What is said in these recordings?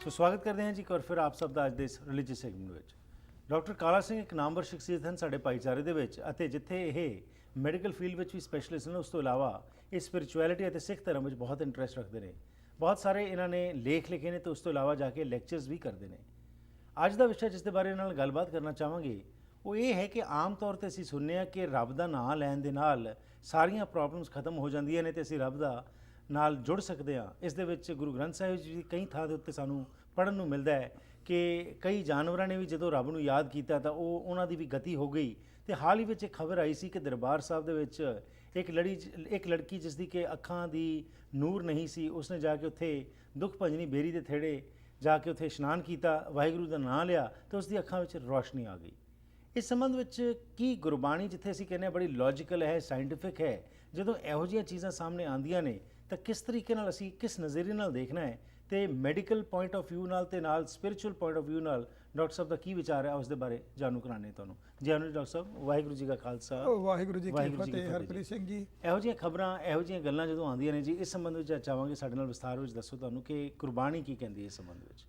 ਸੋ ਸਵਾਗਤ ਕਰਦੇ ਹਾਂ ਜੀ ਇੱਕ ਵਾਰ ਫਿਰ ਆਪ ਸਭ ਦਾ ਅੱਜ ਦੇ ਇਸ ਰਿਲੀਜੀਅਸ ਸੈਗਮੈਂਟ ਵਿੱਚ। ਡਾਕਟਰ ਕਾਲਾ ਸਿੰਘ ਇੱਕ ਨਾਮਵਰ ਸ਼ਖਸੀਅਤ ਹਨ ਸਾਡੇ ਭਾਈਚਾਰੇ ਦੇ ਵਿੱਚ, ਅਤੇ ਜਿੱਥੇ ਇਹ ਮੈਡੀਕਲ ਫੀਲਡ ਵਿੱਚ ਵੀ ਸਪੈਸ਼ਲਿਸਟ ਨੇ, ਉਸ ਤੋਂ ਇਲਾਵਾ ਇਹ ਸਪਿਰਿਚੁਅਲਿਟੀ ਅਤੇ ਸਿੱਖ ਧਰਮ ਵਿੱਚ ਬਹੁਤ ਇੰਟਰਸਟ ਰੱਖਦੇ ਨੇ। ਬਹੁਤ ਸਾਰੇ ਇਹਨਾਂ ਨੇ ਲੇਖ ਲਿਖੇ ਨੇ ਤੇ ਉਸ ਤੋਂ ਇਲਾਵਾ ਜਾ ਕੇ ਲੈਕਚਰਸ ਵੀ ਕਰਦੇ ਨੇ। ਅੱਜ ਦਾ ਵਿਸ਼ਾ ਜਿਸ ਦੇ ਬਾਰੇ ਨਾਲ ਗੱਲਬਾਤ ਕਰਨਾ ਚਾਹਾਂਗੇ ਉਹ ਇਹ ਹੈ ਕਿ ਆਮ ਤੌਰ ਤੇ ਅਸੀਂ ਸੁਣਦੇ ਹਾਂ ਕਿ ਰੱਬ ਦਾ ਨਾਂ ਲੈਣ ਦੇ ਨਾਲ ਸਾਰੀਆਂ ਪ੍ਰੋਬਲਮਸ ਖਤਮ ਹੋ ਜਾਂਦੀਆਂ ਨੇ ਤੇ ਅਸੀਂ ਰੱਬ ਦਾ ਨਾਲ ਜੁੜ ਸਕਦੇ ਹਾਂ। ਇਸ ਦੇ ਵਿੱਚ ਗੁਰੂ ਗ੍ਰੰਥ ਸਾਹਿਬ ਜੀ ਕਈ ਥਾਂ ਦੇ ਉੱਤੇ ਸਾਨੂੰ ਪੜ੍ਹਨ ਨੂੰ ਮਿਲਦਾ ਹੈ ਕਿ ਕਈ ਜਾਨਵਰਾਂ ਨੇ ਵੀ ਜਦੋਂ ਰੱਬ ਨੂੰ ਯਾਦ ਕੀਤਾ ਤਾਂ ਉਹਨਾਂ ਦੀ ਵੀ ਗਤੀ ਹੋ ਗਈ। ਤੇ ਹਾਲ ਹੀ ਵਿੱਚ ਇੱਕ ਖਬਰ ਆਈ ਸੀ ਕਿ ਦਰਬਾਰ ਸਾਹਿਬ ਦੇ ਵਿੱਚ ਇੱਕ ਲੜਕੀ ਜਿਸ ਦੀ ਕਿ ਅੱਖਾਂ ਦੀ ਨੂਰ ਨਹੀਂ ਸੀ, ਉਸਨੇ ਜਾ ਕੇ ਉੱਥੇ ਦੁੱਖ ਭੰਜਨੀ ਬੇਰੀ ਦੇ ਥੇੜੇ ਜਾ ਕੇ ਉੱਥੇ ਇਸ਼ਨਾਨ ਕੀਤਾ, ਵਾਹਿਗੁਰੂ ਦਾ ਨਾਂ ਲਿਆ ਤੇ ਉਸ ਦੀ ਅੱਖਾਂ ਵਿੱਚ ਰੋਸ਼ਨੀ ਆ ਗਈ। ਇਸ ਸੰਬੰਧ ਵਿੱਚ ਕੀ ਗੁਰਬਾਣੀ, ਜਿੱਥੇ ਅਸੀਂ ਕਹਿੰਦੇ ਹਾਂ ਬੜੀ ਲੌਜੀਕਲ ਹੈ, ਸਾਇੰਟੀਫਿਕ ਹੈ, ਜਦੋਂ ਇਹੋ ਜਿਹੀਆਂ ਚੀਜ਼ਾਂ ਸਾਹਮਣੇ ਆਉਂਦੀਆਂ ਨੇ ਤਾਂ ਕਿਸ ਤਰੀਕੇ ਨਾਲ ਅਸੀਂ ਕਿਸ ਨਜ਼ਰੀਏ ਨਾਲ ਦੇਖਣਾ ਹੈ, ਤੇ ਮੈਡੀਕਲ ਪੁਆਇੰਟ ਆਫ ਵਿਊ ਨਾਲ ਤੇ ਨਾਲ ਸਪਿਰਿਚੁਅਲ ਪੁਆਇੰਟ ਆਫ ਵਿਊ ਨਾਲ ਡਾਕਟਰ ਸਾਹਿਬ ਦਾ ਕੀ ਵਿਚਾਰ ਹੈ, ਉਸ ਦੇ ਬਾਰੇ ਜਾਣੂ ਕਰਾਣੇ ਤੁਹਾਨੂੰ। ਜੀ ਆਨੰਦ ਡਾਕਟਰ ਸਾਹਿਬ, ਵਾਹਿਗੁਰੂ ਜੀ ਕਾ ਖਾਲਸਾ ਵਾਹਿਗੁਰੂ ਜੀ ਕੀ ਫਤਿਹ। ਹਰਪ੍ਰੀਤ ਸਿੰਘ ਜੀ, ਇਹੋ ਜਿਹੀਆਂ ਖਬਰਾਂ, ਇਹੋ ਜਿਹੀਆਂ ਗੱਲਾਂ ਜਦੋਂ ਆਉਂਦੀਆਂ ਨੇ ਜੀ, ਇਸ ਸੰਬੰਧ ਵਿੱਚ ਚਾਹਾਂਗੇ ਸਾਡੇ ਨਾਲ ਵਿਸਥਾਰ ਵਿੱਚ ਦੱਸੋ ਤੁਹਾਨੂੰ ਕਿ ਗੁਰਬਾਣੀ ਕੀ ਕਹਿੰਦੀ ਹੈ ਇਸ ਸੰਬੰਧ ਵਿੱਚ।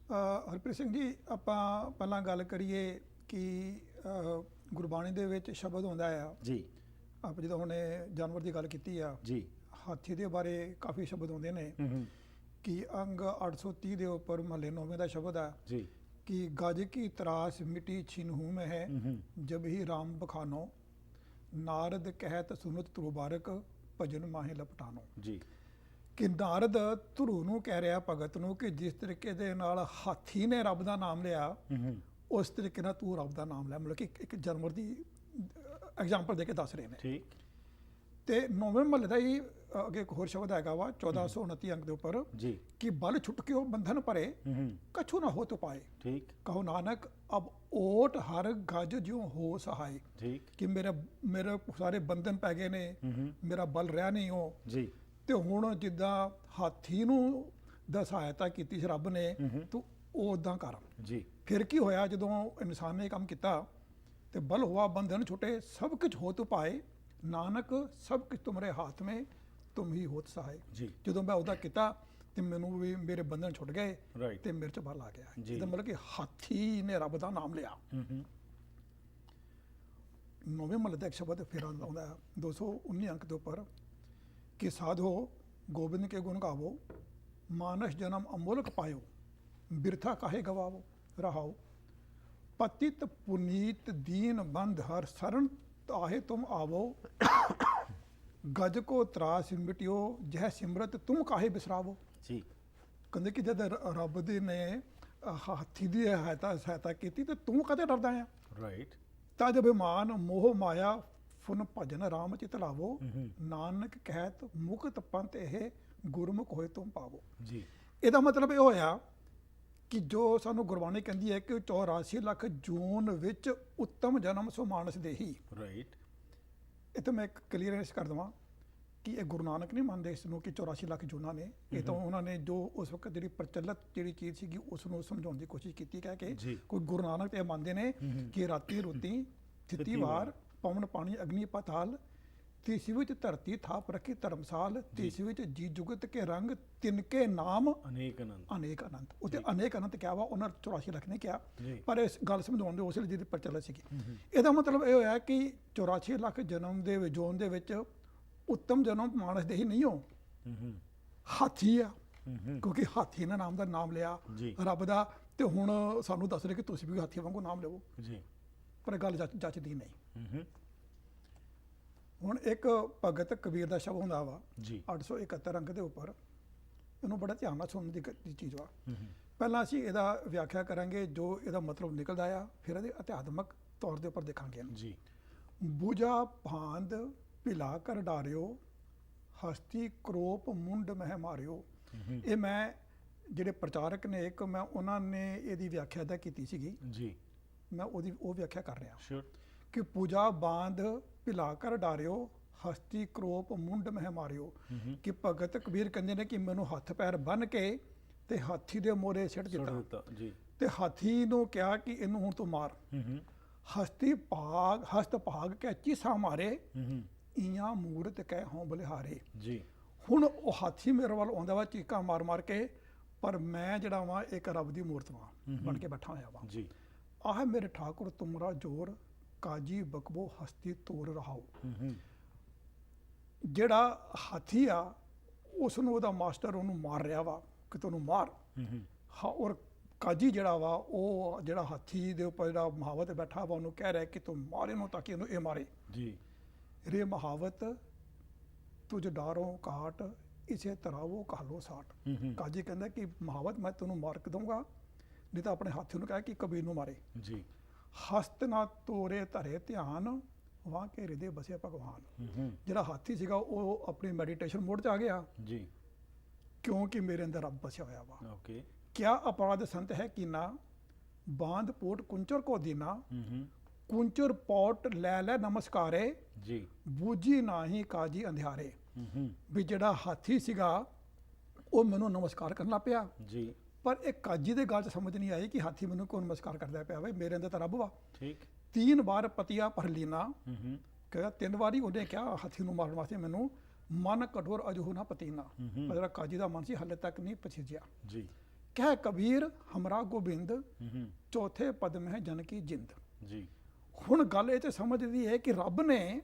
ਹਰਪ੍ਰੀਤ ਸਿੰਘ ਜੀ, ਆਪਾਂ ਪਹਿਲਾਂ ਗੱਲ ਕਰੀਏ ਕਿ ਗੁਰਬਾਣੀ ਦੇ ਵਿੱਚ ਸ਼ਬਦ ਹੁੰਦਾ ਆ ਜੀ। ਆਪ ਜਦੋਂ ਹੁਣੇ ਜਾਨਵਰ ਦੀ ਗੱਲ ਕੀਤੀ ਆ ਜੀ, ਹਾਥੀ ਦੇ ਬਾਰੇ ਕਾਫੀ ਸ਼ਬਦ ਹੁੰਦੇ ਨੇ ਕਿ ਅੰਗ 830 ਦੇ ਉੱਪਰ ਮਹੱਲੇ 9 ਦਾ ਸ਼ਬਦ ਆ ਜੀ ਕਿ ਗਜ ਕੀ ਤਰਾਸ ਮਿੱਟੀ ਛਿਨਹੂ में है जब ही राम बखानो नारद कहत सुनत तुबारक ਭਜਨ ਮਾਹੇ ਲਪਟਾਨੋ। ਜੀ, ਕਿ ਨਾਰਦ ਧਰੂ ਨੂੰ ਕਹਿ ਰਿਹਾ, ਭਗਤ ਨੂੰ, ਕਿ ਜਿਸ ਤਰੀਕੇ ਦੇ ਨਾਲ ਹਾਥੀ ਨੇ ਰੱਬ ਦਾ ਨਾਮ ਲਿਆ ਉਸ ਤਰੀਕੇ ਨਾਲ ਤੂੰ ਰੱਬ ਦਾ ਨਾਮ ਲੈ। ਮਤਲਬ ਕਿ ਇੱਕ ਜਾਨਵਰ ਦੀ ਐਗਜ਼ਾਮਪਲ ਦੇ ਕੇ ਦੱਸ ਰਹੇ ਨੇ। ਠੀਕ। ਤੇ 9ਵੇਂ ਮਹੱਲੇ ਦਾ ਹੀ ਅੱਗੇ ਇੱਕ ਹੋਰ ਸ਼ਬਦ ਹੈਗਾ ਵਾ 1429 ਅੰਕ ਦੇ ਉੱਪਰ ਜੀ ਕਿ ਬਲ ਛੁੱਟ ਕੇ ਉਹ ਬੰਧਨ ਭਰੇ ਕਛੂ ਨਾ ਹੋ ਤੋ ਪਾਏ। ਠੀਕ। ਕਹੋ ਨਾਨਕ ਅਬ ਓਟ ਹਰ ਗਜ ਜਿਉ ਹੋ ਸਹਾਏ। ਠੀਕ। ਕਿ ਮੇਰੇ ਸਾਰੇ ਬੰਧਨ ਪੈ ਗਏ ਨੇ, ਮੇਰਾ ਬਲ ਰਿਹਾ ਨਹੀਂ ਉਹ ਜੀ। ਤੇ ਹੁਣ ਜਿੱਦਾਂ ਹਾਥੀ ਨੂੰ ਦਾ ਸਹਾਇਤਾ ਕੀਤੀ ਸੀ ਰੱਬ ਨੇ, ਤੂੰ ਉਹ ਉਦਾਂ ਕਰ। ਜੀ। ਫਿਰ ਕੀ ਹੋਇਆ ਜਦੋਂ ਇਨਸਾਨ ਨੇ ਇਹ ਕੰਮ ਕੀਤਾ ਤੇ ਬਲ ਹੁਆ ਬੰਧਨ ਛੁੱਟੇ ਸਭ ਕੁਝ ਹੋ ਤੋ ਪਾਏ, ਨਾਨਕ ਸਭ ਕੁਝ ਤੁਮਰੇ ਹੱਥ ਮੇ ਤੁਮ ਹੀ ਹੋਤ ਸਹਾਏ। ਜੀ। ਜਦੋਂ ਮੈਂ ਉਹਦਾ ਕੀਤਾ ਤੇ ਮੈਨੂੰ ਵੀ ਮੇਰੇ ਬੰਧਨ ਛੁੱਟ ਗਏ ਰਾਈਟ। ਤੇ ਮੇਰੇ ਚ ਬਲ ਆ ਗਿਆ। ਜੀ। ਇਹਦਾ ਮਤਲਬ ਕਿ ਹਾਥੀ ਨੇ ਰੱਬ ਦਾ ਨਾਮ ਲਿਆ। 9ਵੇਂ ਮਹੱਲੇ ਦਾ ਇੱਕ ਸ਼ਬਦ ਫਿਰ ਆਉਂਦਾ 219 ਅੰਕ ਦੇ ਉੱਪਰ ਕਿ ਸਾਧੋ ਗੋਬਿੰਦ ਕੇ ਗੁਣ ਗਾਵੋ, ਮਾਨਸ ਜਨਮ ਅਮੋਲਕ ਪਾਇਓ, ਬਿਰਥਾ ਕਾਹੇ ਗਵਾਵੋ ਰਹਾਓ, ਪਤਿਤ ਪੁਨੀਤ ਦੀਨ ਬੰਧ ਹਰ ਸਰਣ ਤਾਹੇ ਤੁਮ ਆਵੋ, ਗਜ ਕੋ ਤਰਾਸ ਮਿਟਿਓ ਜਹ ਸਿਮਰਤ ਤੁਮ ਕਾਹੇ ਬਿਸਰਾਵੋ। ਜੀ। ਕਹਿੰਦੇ ਕਿ ਜਦ ਰੱਬ ਦੇ ਨੇ ਹਾਥੀ ਦੀ ਸਹਾਇਤਾ ਕੀਤੀ ਤੇ ਤੂੰ ਕਦੇ ਡਰਦਾ ਆ। ਰਾਈਟ। ਤਜ ਅਭਿਮਾਨ ਮੋਹ ਮਾਇਆ ਫੁਨ ਭਜਨ ਰਾਮ ਚਿਤ ਲਾਵੋ, ਨਾਨਕ ਕਹਿਤ ਮੁਕਤ ਪੰਥ ਇਹ ਗੁਰਮੁਖ ਹੋਏ ਤੁਮ ਪਾਵੋ। ਜੀ। ਇਹਦਾ ਮਤਲਬ ਇਹ ਹੋਇਆ ਕਿ ਜੋ ਸਾਨੂੰ ਗੁਰਬਾਣੀ ਕਹਿੰਦੀ ਹੈ ਕਿ 84 ਲੱਖ ਜੂਨ ਵਿੱਚ ਉੱਤਮ ਜਨਮ ਸੋ ਮਾਨਸ ਦੇਹੀ। ਰਾਈਟ। ਇੱਥੇ ਮੈਂ ਇੱਕ ਕਲੀਅਰੈਂਸ ਕਰ ਦੇਵਾਂ ਕਿ ਇਹ ਗੁਰੂ ਨਾਨਕ ਨਹੀਂ ਮੰਨਦੇ ਇਸ ਨੂੰ ਕਿ 84 ਲੱਖ ਜੂਨਾਂ ਨੇ। ਇਹ ਤਾਂ ਉਹਨਾਂ ਨੇ ਜੋ ਉਸ ਵਕਤ ਜਿਹੜੀ ਪ੍ਰਚਲਿਤ ਜਿਹੜੀ ਚੀਜ਼ ਸੀਗੀ ਉਸ ਨੂੰ ਸਮਝਾਉਣ ਦੀ ਕੋਸ਼ਿਸ਼ ਕੀਤੀ ਕਹਿ ਕੇ। ਕੋਈ ਗੁਰੂ ਨਾਨਕ ਤੇ ਇਹ ਮੰਨਦੇ ਨੇ ਕਿ ਰਾਤੀ ਰੋਤੀ ਥਿੱਤੀ ਵਾਰ ਪਵਨ ਪਾਣੀ ਅਗਨੀ ਪਤਾਲ, ਤੀਸੀ ਵਿੱਚ ਧਰਤੀ ਥਾਪ ਰੱਖੀ ਧਰਮਸਾਲ, ਤੀਸੀ ਵਿੱਚ ਜੀ ਜੁਗਤ ਕੇ ਰੰਗ ਤਿਨਕੇ ਨਾਮ ਅਨੇਕ ਅਨੰਤ। ਅਨੇਕ ਅਨੰਤ। ਉੱਥੇ ਅਨੇਕ ਅਨੰਤ ਕਿਹਾ ਵਾ, ਉਹਨਾਂ 84 ਲੱਖ ਨੇ ਕਿਹਾ, ਪਰ ਇਸ ਗੱਲ ਸਮਝਾਉਣ ਦੇ ਉਸ ਲਈ ਜਿਹਦੀ ਪ੍ਰਚਲਿਤ ਸੀਗੀ। ਇਹਦਾ ਮਤਲਬ ਇਹ ਹੋਇਆ ਕਿ 84 ਲੱਖ ਜਨਮ ਦੇ ਜੋਨ ਦੇ ਵਿੱਚ ਉੱਤਮ ਜਨਮ ਮਾਨਸ ਦੇ ਹੀ ਨਹੀਂ ਹੋ, ਹਾਥੀ ਆ। ਕਿਉਂਕਿ ਹਾਥੀ ਨੇ ਨਾਮ ਦਾ ਨਾਮ ਲਿਆ ਰੱਬ ਦਾ, ਤੇ ਹੁਣ ਸਾਨੂੰ ਦੱਸ ਰਹੇ ਕਿ ਤੁਸੀਂ ਵੀ ਹਾਥੀ ਵਾਂਗੂ ਨਾਮ ਲਵੋ। ਪਰ ਗੱਲ ਜੱਚਦੀ ਨਹੀਂ। ਹੁਣ ਇੱਕ ਭਗਤ ਕਬੀਰ ਦਾ ਸ਼ਬਦ ਹੁੰਦਾ ਵਾ 871 ਅੰਕ ਦੇ ਉੱਪਰ, ਇਹਨੂੰ ਬੜਾ ਧਿਆਨ ਨਾਲ ਸੁਣਨ ਦੀ ਚੀਜ਼ ਵਾ। ਪਹਿਲਾਂ ਅਸੀਂ ਇਹਦਾ ਵਿਆਖਿਆ ਕਰਾਂਗੇ ਜੋ ਇਹਦਾ ਮਤਲਬ ਨਿਕਲਦਾ ਆ, ਫਿਰ ਇਹਦੇ ਅਧਿਆਤਮਕ ਤੌਰ ਦੇ ਉੱਪਰ ਦੇਖਾਂਗੇ ਜੀ। ਬੂਝਾ ਭਾਂਦ ਭਿਲਾ ਕਰ ਡਾਰਿਓ, ਹਸਤੀ ਕਰੋਪ ਮੁੰਡ ਮਹਿ ਮਾਰਿਓ। ਇਹ ਮੈਂ ਜਿਹੜੇ ਪ੍ਰਚਾਰਕ ਨੇ ਇੱਕ ਮੈਂ ਉਹਨਾਂ ਨੇ ਇਹਦੀ ਵਿਆਖਿਆ ਦਾ ਕੀਤੀ ਸੀਗੀ ਜੀ, ਮੈਂ ਉਹ ਵਿਆਖਿਆ ਕਰ ਰਿਹਾ ਕਿ ਪੂਜਾ ਬਾਂਧ ਭਿਲਾ ਕਰ ਡਾਰਿਓ, ਹਸਤੀ ਕਰੋਪ ਮੁੰਡ ਮਹਿ ਮਾਰਿਓ। ਕਿ ਭਗਤ ਕਬੀਰ ਕਹਿੰਦੇ ਨੇ ਕਿ ਮੈਨੂੰ ਹੱਥ ਪੈਰ ਬੰਨ ਕੇ ਤੇ ਹਾਥੀ ਦੇ ਮੋਰੇ ਸਿੱਟ ਦਿੱਤਾ ਜੀ, ਤੇ ਹਾਥੀ ਨੂੰ ਕਿਹਾ ਕਿ ਇਹਨੂੰ ਹੁਣ ਤੂੰ ਮਾਰ। ਹਸਤ ਭਾਗ ਕਹਿ ਚੀਸਾ ਮਾਰੇ, ਇਆਂ ਮੂਰਤ ਕਹਿ ਹੋਂ ਬਲਿਹਾਰੇ ਜੀ। ਹੁਣ ਉਹ ਹਾਥੀ ਮੇਰੇ ਵੱਲ ਆਉਂਦਾ ਵਾ ਚੀਕਾਂ ਮਾਰ ਮਾਰ ਕੇ, ਪਰ ਮੈਂ ਜਿਹੜਾ ਵਾਂ ਇੱਕ ਰੱਬ ਦੀ ਮੂਰਤ ਵਾਂ ਬਣ ਕੇ ਬੈਠਾ ਹੋਇਆ ਵਾਂ। ਜੀ ਆਹ ਮੇਰੇ ਠਾਕੁਰ ਤੁਮਰਾ ਜੋਰ ਕਾਜੀ ਬਕਬੋ ਹਸਤੀ ਤੋਰ ਰਹਾਓ। ਜਿਹੜਾ ਹਾਥੀ ਆ ਉਸ ਨੂੰ ਉਹਦਾ ਮਾਸਟਰ ਉਹਨੂੰ ਮਾਰ ਰਿਹਾ ਵਾ ਕਿ ਤੈਨੂੰ ਮਾਰ। ਹਾਂ, ਔਰ ਕਾਜੀ ਜਿਹੜਾ ਵਾ ਉਹ ਜਿਹੜਾ ਹਾਥੀ ਦੇ ਉੱਪਰ ਜਿਹੜਾ ਮਹਾਵਤ ਬੈਠਾ ਵਾ ਉਹਨੂੰ ਕਹਿ ਰਿਹਾ ਕਿ ਤੂੰ ਮਾਰੇ ਨੂੰ ਤਾਂ ਕਿ ਇਹਨੂੰ ਇਹ ਮਾਰੇ। ਜੀ ਰੇ ਮਹਾਵਤ ਤੁਝ ਡਾਰੋਂ ਕਾਟ ਇਸੇ ਤਰ੍ਹਾਂ ਉਹ ਕਾਲੋ ਸਾਟ। ਕਾਜੀ ਕਹਿੰਦਾ ਕਿ ਮਹਾਵਤ ਮੈਂ ਤੈਨੂੰ ਮਾਰ ਕੇ ਦਊਂਗਾ, ਨਹੀਂ ਤਾਂ ਆਪਣੇ ਹਾਥੀ ਨੂੰ ਕਹਿ ਕਿ ਕਬੀਰ ਨੂੰ ਮਾਰੇ। ਜੀ ਹਸਤ ਨਾ ਤੋਰੇ ਧਰੇ ਧਿਆਨ ਵਾਂ ਕੇ ਹਿਰਦੇ ਬਸੇ ਭਗਵਾਨ। ਜਿਹੜਾ ਹਾਥੀ ਸੀਗਾ ਉਹ ਆਪਣੀ ਮੈਡੀਟੇਸ਼ਨ ਮੋਡ 'ਚ ਆ ਗਿਆ ਜੀ ਕਿਉਂਕਿ ਮੇਰੇ ਅੰਦਰ ਰੱਬ ਬਸਿਆ ਹੋਇਆ ਵਾ। ਓਕੇ ਕਿਆ ਅਪਰਾਧ ਸੰਤ ਹੈ ਕੀਨਾ ਬਾਂਧ ਪੋਟ ਕੁੰਚਰ ਕੋ ਦੀਨਾ। ਕੁੰਚਰ ਪੋਟ ਲੈ ਲੈ ਨਮਸਕਾਰੇ ਜੀ ਬੂਝੀ ਨਾਹੀ ਕਾਜੀ ਅੰਧਿਆਰੇ। ਵੀ ਜਿਹੜਾ ਹਾਥੀ ਸੀਗਾ ਉਹ ਮੈਨੂੰ ਨਮਸਕਾਰ ਕਰਨ ਲੱਗ ਪਿਆ, ਜੀ ਪਰ ਇਹ ਕਾਜੀ ਦੇ ਗੱਲ 'ਚ ਸਮਝ ਨਹੀਂ ਆਈ ਕਿ ਹਾਥੀ ਮੈਨੂੰ ਕਿਉਂ ਨਮਸਕਾਰ ਕਰਦਾ ਪਿਆ ਵੇ, ਮੇਰੇ ਅੰਦਰ ਤਾਂ ਰੱਬ ਵਾ। ਠੀਕ 3 ਵਾਰ ਪਤੀਆ ਭਰ ਲੀਨਾ। ਕਹਿੰਦਾ 3 ਵਾਰੀ ਉਹਨੇ ਕਿਹਾ ਹਾਥੀ ਨੂੰ ਮਾਰਨ ਵਾਸਤੇ ਮੈਨੂੰ ਮਨ ਕਠੋਰ ਅਜਹੁ ਨਾ ਪਤੀਨਾ। ਜਿਹੜਾ ਕਾਜੀ ਦਾ ਮਨ ਸੀ ਹਾਲੇ ਤੱਕ ਨਹੀਂ ਪਛਿਜਿਆ। ਜੀ ਕਹਿ ਕਬੀਰ ਹਮਰਾ ਗੋਬਿੰਦ ਚੌਥੇ ਪਦ ਮਹਿ ਜਨ ਕੀ ਜਿੰਦ। ਜੀ ਹੁਣ ਗੱਲ ਇਹ ਤੇ ਸਮਝਦੀ ਹੈ ਕਿ ਰੱਬ ਨੇ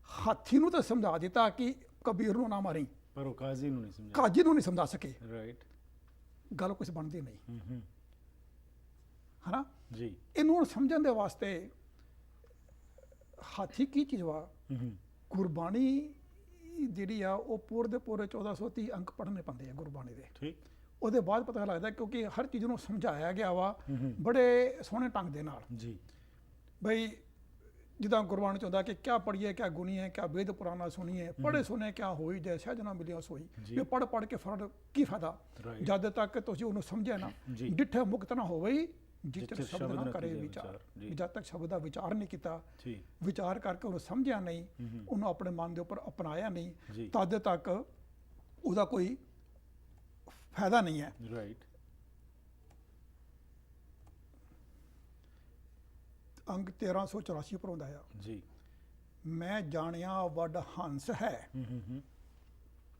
ਹਾਥੀ ਨੂੰ ਤਾਂ ਸਮਝਾ ਦਿੱਤਾ ਕਿ ਕਬੀਰ ਨੂੰ ਨਾ ਮਾਰੀ, ਪਰ ਉਹ ਕਾਜ਼ੀ ਨੂੰ ਨਹੀਂ ਸਮਝਿਆ। ਕਾਜੀ ਨੂੰ ਨਹੀਂ ਸਮਝਾ ਸਕੇ। ਰਾਈਟ ਗੱਲ ਕੁਝ ਬਣਦੀ ਨਹੀਂ ਹਨਾ। ਜੀ ਇਹਨੂੰ ਹੁਣ ਸਮਝਣ ਦੇ ਵਾਸਤੇ ਹਾਥੀ ਕੀ ਚੀਜ਼ ਵਾ, ਗੁਰਬਾਣੀ ਜਿਹੜੀ ਆ ਉਹ ਪੂਰੇ ਦੇ ਪੂਰੇ 1430 ਅੰਕ ਪੜ੍ਹਨੇ ਪੈਂਦੇ ਆ ਗੁਰਬਾਣੀ ਦੇ। ਠੀਕ ਉਹਦੇ ਬਾਅਦ ਪਤਾ ਲੱਗਦਾ ਕਿਉਂਕਿ ਹਰ ਚੀਜ਼ ਨੂੰ ਸਮਝਾਇਆ ਗਿਆ ਵਾ ਬੜੇ ਸੋਹਣੇ ਢੰਗ ਦੇ ਨਾਲ। ਜੀ ਬਈ ਜਿੱਦਾਂ ਗੁਰਬਾਣੀ ਚ ਹੁੰਦਾ ਕਿ ਕਿਆ ਪੜ੍ਹੀਏ ਕਿਆ ਗੁਣੀਏ ਕਿਆ ਵੇਦ ਪੁਰਾਣਾ ਸੁਣੀਏ ਪੜ੍ਹੇ ਸੁਣੇ ਕਿਆ ਹੋਈ ਜੈ ਸਹਿਜਣਾ ਮਿਲਿਆ ਸੋਈ। ਜੀ। ਇਹ ਪੜ੍ਹ ਕੇ ਫਰਕ ਕੀ ਫਾਇਦਾ Right. ਜਦ ਤੱਕ ਤੁਸੀਂ ਉਹਨੂੰ ਸਮਝਿਆ ਨਾ। ਜੀ। ਡਿੱਠੇ ਮੁਕਤ ਨਾ ਹੋਵੇ ਜਿੱਤ ਜਿੱਥੇ ਸ਼ਬਦ ਸ਼ਬਦ ਨਾ ਨਾ ਕਰੇ ਕੀਜੈ ਵਿਚਾਰ। ਵਿਚਾਰ। ਜੀ। ਵੀ ਜਦ ਤੱਕ ਸ਼ਬਦ ਦਾ ਵਿਚਾਰ ਨਹੀਂ ਕੀਤਾ, ਜੀ ਵਿਚਾਰ ਕਰਕੇ ਉਹਨੂੰ ਸਮਝਿਆ ਨਹੀਂ, ਉਹਨੂੰ ਆਪਣੇ ਮਨ ਦੇ ਉੱਪਰ ਅਪਣਾਇਆ ਨਹੀਂ, ਜੀ। ਤਦ ਤੱਕ ਉਹਦਾ ਕੋਈ ਫਾਇਦਾ ਨਹੀਂ ਹੈ। ਰਾਈਟ ਅੰਗ 1384 ਪਰ ਹੁੰਦਾ ਆ, ਜੀ ਮੈਂ ਜਾਣਿਆ ਵੱਡ ਹੰਸ ਹੈ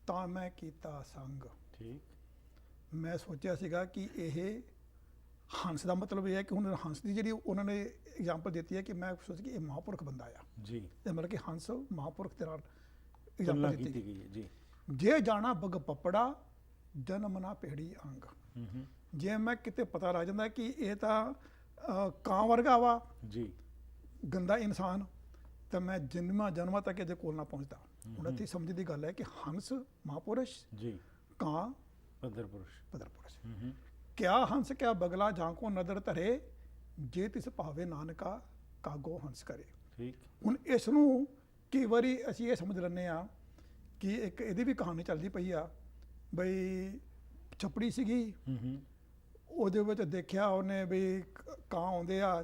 ਤਾਂ ਮੈਂ ਕੀਤਾ ਸੰਗ। ਠੀਕ ਮੈਂ ਸੋਚਿਆ ਸੀਗਾ ਕਿ ਇਹ ਹੰਸ ਦਾ ਮਤਲਬ ਇਹ ਹੈ ਕਿ ਹੁਣ ਹੰਸ ਦੀ ਜਿਹੜੀ ਉਹਨਾਂ ਨੇ ਐਗਜ਼ਾਮਪਲ ਦਿੱਤੀ ਹੈ ਕਿ ਮੈਂ ਸੋਚ ਕਿ ਇਹ ਮਹਾਂਪੁਰਖ ਬੰਦਾ ਆ। ਜੀ ਇਹ ਮਤਲਬ ਕਿ ਹੰਸ ਮਹਾਂਪੁਰਖ ਦੇ ਨਾਲ ਤੁਲਨਾ ਐਗਜ਼ਾਮਪਲ ਕੀਤੀ ਦਿੱਤੀ ਗਈ ਹੈ। ਜੀ ਜੇ ਜਾਣਾ ਬਗ ਪਪੜਾ ਜਨਮ ਨਾ ਪੇੜੀ ਅੰਗ। ਜੇ ਮੈਂ ਕਿਤੇ ਪਤਾ ਲੱਗ ਜਾਂਦਾ ਕਿ ਇਹ ਤਾਂ ਕਾਂ ਵਰਗਾ ਵਾ ਜੀ ਗੰਦਾ ਇਨਸਾਨ, ਤਾਂ ਮੈਂ ਜਨਮਾਂ ਤੱਕ ਇਹਦੇ ਕੋਲ ਨਾ ਪਹੁੰਚਦਾ। ਹੁਣ ਇੱਥੇ ਸਮਝ ਦੀ ਗੱਲ ਹੈ ਕਿ ਹੰਸ ਮਹਾਂਪੁਰਸ਼, ਜੀ ਕਾਂ ਪੱਧਰ ਪੁਰਸ਼। ਪਦਰ ਪੁਰਸ਼। ਕਿਆ ਹੰਸ ਕਿਆ ਬਗਲਾ ਜਾਂ ਕੋ ਨਦਰ ਧਰੇ ਜੇ ਤਿਸ ਭਾਵੇ ਨਾਨਕਾ ਕਾਗੋ ਹੰਸ ਕਰੇ। ਠੀਕ ਹੁਣ ਇਸ ਨੂੰ ਕਈ ਵਾਰੀ ਅਸੀਂ ਇਹ ਸਮਝ ਲੈਂਦੇ ਆ ਕਿ ਇੱਕ ਇਹਦੀ ਵੀ ਕਹਾਣੀ ਚੱਲਦੀ ਪਈ ਆ ਬਈ ਛਪੜੀ ਸੀਗੀ, ਉਹਦੇ ਵਿੱਚ ਦੇਖਿਆ ਉਹਨੇ ਵੀ ਕਾਂ ਆਉਂਦੇ ਆ